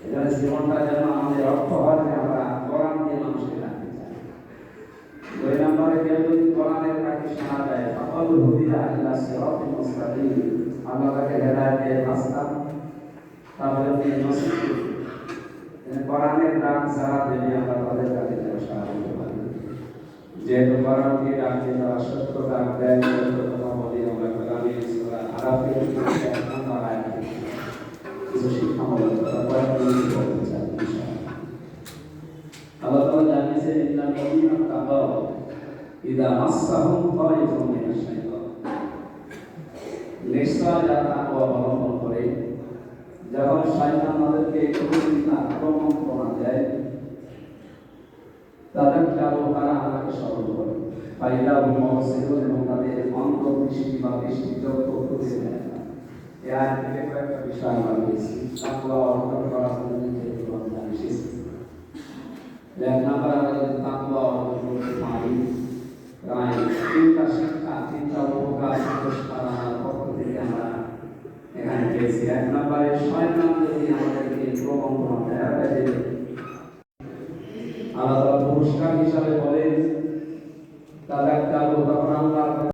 এজন্য জীবনটা যেন আমাদের অর্থ হয় যে আমরা কোরআন দিয়ে মানুষকে রাখতে চাই। 2 নম্বরে কেউ যদি কোরআনের কাছে শোনা যায় সকল হুদিয়া ইলা সিরাতিল মুস্তাকিম, আল্লাহ তাকে হেদায়েতের রাস্তা তারপরে দিয়ে নসিব কোরআনের ডাক সারা দেবে, আমরা তাদের কাছে সাহায্য পাই। যেহেতু কোরআনকে ডাক দিয়ে তারা সত্য ডাক দেয়, সত্য কথা বলি, আমরা কোরআনে সূরা আরাফের 1 নম্বর আয়াতে কিছু শিক্ষামূলক কথা বলতে চাই। আল্লাহ তাআলা জানিয়েছেন ইন্নাল্লাযীনা তাকাউ ইযা মাসসাহুম তায়িফুম মিনাশ শাইতান, নিশ্চয় যারা তাকওয়া অবলম্বন করে যখন শয়তান তাদেরকে আক্রমণ দেয় তাদের তারা আল্লাহকে স্মরণ করে ফাইদা মুহসিনুন, এবং তাদের অন্তর্দৃষ্টি বা দৃষ্টিচক্ষু খুলে দেয়। এই আয়াত থেকে কয়েকটা বিষয় আমরা পেয়েছি। তাকওয়া অর্জন করার জন্য যে আমরা এসেছি, 1 নম্বর আমরা যদি তাকওয়া অর্জন করতে পারি, তাই তিনটা শিক্ষা, তিনটা উপকার আমার পক্ষ থেকে আমরা এখানে পেয়েছি। 1 নম্বরে শয়তান যদি আমাদেরকে প্রবঞ্চনা দেয়, আল্লাহ পুরস্কার হিসাবে বলেন তাদের তখন আল্লাহ